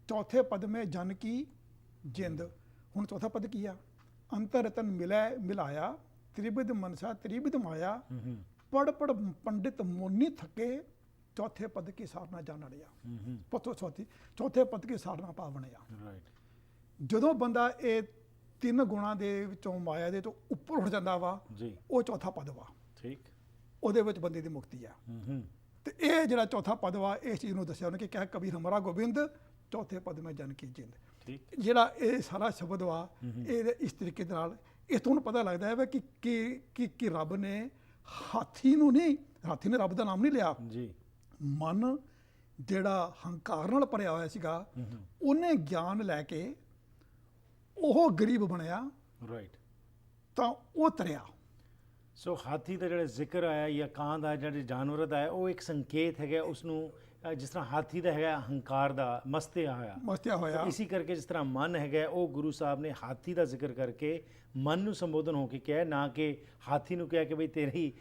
ਚੌਥੇ ਪਦ ਮੇ ਜਨ ਕੀ ਜਿੰਦ। ਹੁਣ ਚੌਥਾ ਪਦ ਕੀ ਆ? ਅੰਤਰ ਰਤਨ ਮਿਲੈ ਮਿਲਾਇਆ त्रिविध मनसा त्रिविध माया पढ़ पढ़ पंडित मुनि थके चौथे पद की सारना जान लिया पतो चौथे पद की सारना पा ਬਣਿਆ। ਰਾਈਟ ਜਦੋਂ ਬੰਦਾ ਇਹ 3 ਗੁਣਾਂ ਦੇ ਵਿੱਚੋਂ ਮਾਇਆ ਦੇ ਤੋਂ ਉੱਪਰ ਉੱਠ ਜਾਂਦਾ ਵਾ ਜੀ ਉਹ ਚੌਥਾ ਪਦ ਵਾ, ਠੀਕ ਉਹਦੇ ਵਿੱਚ ਬੰਦੇ ਦੀ ਮੁਕਤੀ ਆ। ਤੇ ਇਹ ਜਿਹੜਾ ਚੌਥਾ ਪਦ ਵਾ ਇਸ ਚੀਜ਼ ਨੂੰ ਦੱਸਿਆ ਉਹਨੇ ਕਿ ਕਹਿ ਕਬੀਰ ਹਮਾਰਾ ਗੋਬਿੰਦ ਚੌਥੇ ਪਦ ਮੈਂ ਜਨ ਕੀ ਜਿੰਦ। ਠੀਕ ਜਿਹੜਾ ਇਹ ਸਾਰਾ ਸ਼ਬਦ ਵਾ ਇਹ ਇਸ ਤਰੀਕੇ ਦੇ ਨਾਲ ਇਹ ਤੁਹਾਨੂੰ ਪਤਾ ਲੱਗਦਾ ਹੈ ਕਿ ਰੱਬ ਨੇ ਹਾਥੀ ਨੂੰ ਨਹੀਂ, ਹਾਥੀ ਨੇ ਰੱਬ ਦਾ ਨਾਮ ਨਹੀਂ ਲਿਆ, ਜੀ ਮਨ ਜਿਹੜਾ ਹੰਕਾਰ ਨਾਲ ਭਰਿਆ ਹੋਇਆ ਸੀਗਾ ਉਹਨੇ ਗਿਆਨ ਲੈ ਕੇ ਉਹ ਗਰੀਬ ਬਣਿਆ ਰਾਈਟ। ਤਾਂ ਉਹ ਤਰਿਆ। ਸੋ ਹਾਥੀ ਦਾ ਜਿਹੜਾ ਜ਼ਿਕਰ ਆਇਆ ਜਾਂ ਕਾਂ ਦਾ ਜਿਹੜੇ ਜਾਨਵਰ ਦਾ ਹੈ ਉਹ ਇੱਕ ਸੰਕੇਤ ਹੈਗਾ ਉਸ ਨੂੰ, ਜਿਸ ਤਰ੍ਹਾਂ ਹਾਥੀ ਦਾ ਹੈਗਾ ਹੰਕਾਰ ਦਾ ਮਸਤਿਆ ਹੋਇਆ, ਇਸੇ ਕਰਕੇ ਜਿਸ ਤਰ੍ਹਾਂ ਮਨ ਹੈਗਾ ਉਹ ਗੁਰੂ ਸਾਹਿਬ ਨੇ ਹਾਥੀ ਦਾ ਜ਼ਿਕਰ ਕਰਕੇ ਮਨ ਨੂੰ ਸੰਬੋਧਨ ਹੋ ਕੇ ਕਿਹਾ, ਨਾ ਕਿ ਹਾਥੀ ਨੂੰ ਕਿਹਾ ਕਿ ਬਈ ਤੇਰੀ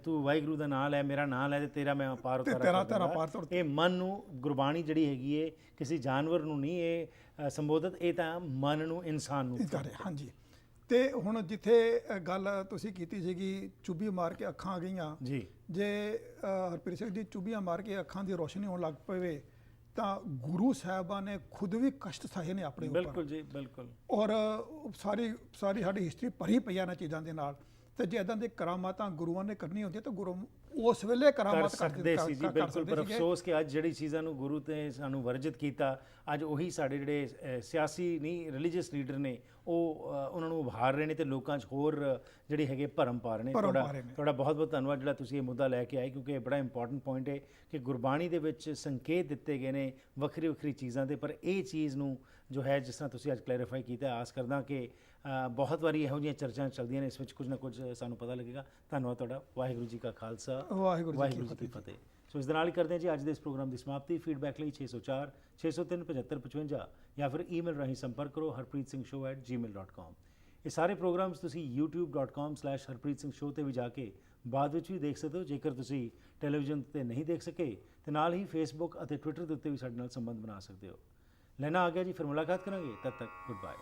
ਤੂੰ ਵਾਹਿਗੁਰੂ ਦਾ ਨਾਮ ਲੈ, ਮੇਰਾ ਨਾਮ ਲੈ ਤੇ ਤੇਰਾ ਮੈਂ ਪਾਰ ਉਤਾਰਾ। ਇਹ ਮਨ ਨੂੰ ਗੁਰਬਾਣੀ ਜਿਹੜੀ ਹੈਗੀ ਹੈ ਕਿਸੇ ਜਾਨਵਰ ਨੂੰ ਨਹੀਂ ਇਹ ਸੰਬੋਧਿਤ, ਇਹ ਤਾਂ ਮਨ ਨੂੰ ਇਨਸਾਨ ਨੂੰ ਕਰ ਰਿਹਾ। ਹਾਂਜੀ। ਤੇ ਹੁਣ ਜਿੱਥੇ ਗੱਲ ਤੁਸੀਂ ਕੀਤੀ ਸੀਗੀ ਚੁੱਭੀ ਮਾਰ ਕੇ ਅੱਖਾਂ ਆ ਗਈਆਂ ਜੀ, ਜੇ ਹਰਪ੍ਰੀਤ ਸਿੰਘ ਜੀ ਚੁੱਭੀਆਂ ਮਾਰ ਕੇ ਅੱਖਾਂ ਦੀ ਰੋਸ਼ਨੀ ਹੋਣ ਲੱਗ ਪਵੇ ਤਾਂ ਗੁਰੂ ਸਾਹਿਬਾਂ ਨੇ ਖੁਦ ਵੀ ਕਸ਼ਟ ਸਹੇ ਨੇ ਆਪਣੇ ਉੱਪਰ। ਬਿਲਕੁਲ ਜੀ ਬਿਲਕੁਲ। ਸਾਡੀ ਸਾਡੀ ਹਿਸਟਰੀ ਭਰੀ ਪਈ ਆ ਨਾ ਚੀਜ਼ਾਂ ਦੇ ਨਾਲ। ਤੇ ਜੇ ਇਦਾਂ ਦੇ ਕਰਾਮਾਤਾਂ ਗੁਰੂਆਂ ਨੇ ਕਰਨੀ ਹੁੰਦੀ ਤਾਂ ਗੁਰੂ ਉਸ ਵੇਲੇ ਕਰਾਮਾਤ ਕਰਦੇ ਸੀ ਜੀ, ਬਿਲਕੁਲ। ਪਰ ਅਫਸੋਸ ਕਿ ਅੱਜ ਜਿਹੜੀ ਚੀਜ਼ਾਂ ਨੂੰ ਗੁਰੂ ਤੇ ਸਾਨੂੰ ਵਰਜਿਤ ਕੀਤਾ, ਅੱਜ ਉਹੀ ਸਾਡੇ ਜਿਹੜੇ ਸਿਆਸੀ ਨਹੀਂ ਰਿਲੀਜੀਅਸ ਲੀਡਰ ਨੇ ਉਹ ਉਹਨਾਂ ਨੂੰ ਉਭਾਰ ਰਹੇ ਨੇ ਤੇ ਲੋਕਾਂ 'ਚ ਹੋਰ ਜਿਹੜੇ ਹੈਗੇ ਭਰਮ ਪਾ ਰਹੇ ਨੇ। ਤੁਹਾਡਾ ਬਹੁਤ ਬਹੁਤ ਧੰਨਵਾਦ ਜਿਹੜਾ ਤੁਸੀਂ ਇਹ ਮੁੱਦਾ ਲੈ ਕੇ ਆਏ, ਕਿਉਂਕਿ ਇਹ ਬੜਾ ਇੰਪੋਰਟੈਂਟ ਪੁਆਇੰਟ ਹੈ ਕਿ ਗੁਰਬਾਣੀ ਦੇ ਵਿੱਚ ਸੰਕੇਤ ਦਿੱਤੇ ਗਏ ਨੇ ਵੱਖਰੀ ਵੱਖਰੀ ਚੀਜ਼ਾਂ ਦੇ, ਪਰ ਇਹ ਚੀਜ਼ ਨੂੰ ਜੋ ਹੈ ਜਿਸ ਤਰ੍ਹਾਂ ਤੁਸੀਂ ਅੱਜ ਕਲੈਰੀਫਾਈ ਕੀਤਾ, ਆਸ ਕਰਦਾ ਕਿ ਬਹੁਤ ਵਾਰੀ ਇਹੋ ਜਿਹੀਆਂ ਚਰਚਾਵਾਂ ਚੱਲਦੀਆਂ ਨੇ, ਇਸ ਵਿੱਚ ਕੁਝ ਨਾ ਕੁਝ ਸਾਨੂੰ ਪਤਾ ਲੱਗੇਗਾ। ਧੰਨਵਾਦ ਤੁਹਾਡਾ। ਵਾਹਿਗੁਰੂ ਜੀ ਕਾ ਖਾਲਸਾ, ਵਾਹਿਗੁਰੂ ਜੀ ਕੀ ਫਤਿਹ। ਸੋ ਇਸ ਦੇ ਨਾਲ ਹੀ ਕਰਦੇ ਹਾਂ ਜੀ ਅੱਜ ਦੇ ਇਸ ਪ੍ਰੋਗਰਾਮ ਦੀ ਸਮਾਪਤੀ। ਫੀਡਬੈਕ ਲਈ 604 603 7555 ਜਾਂ ਫਿਰ ਈਮੇਲ ਰਾਹੀਂ ਸੰਪਰਕ ਕਰੋ harpreetsingh@gmail.com। ਇਹ ਸਾਰੇ ਪ੍ਰੋਗਰਾਮਸ ਤੁਸੀਂ youtube.com/harpreetsingh ਤੇ ਵੀ ਜਾ ਕੇ ਬਾਅਦ ਵਿੱਚ ਵੀ ਦੇਖ ਸਕਦੇ ਹੋ ਜੇਕਰ ਤੁਸੀਂ ਟੈਲੀਵਿਜ਼ਨ ਤੇ ਨਹੀਂ ਦੇਖ ਸਕੇ, ਤੇ ਨਾਲ ਹੀ ਫੇਸਬੁੱਕ ਅਤੇ ਟਵਿੱਟਰ ਦੇ ਉੱਤੇ ਵੀ ਸਾਡੇ ਨਾਲ ਸੰਬੰਧ ਬਣਾ ਸਕਦੇ ਹੋ। ਲੈਣਾ ਆ ਗਿਆ ਜੀ, ਫਿਰ ਮੁਲਾਕਾਤ ਕਰਾਂਗੇ, ਤਦ ਤੱਕ ਗੁੱਡ ਬਾਏ।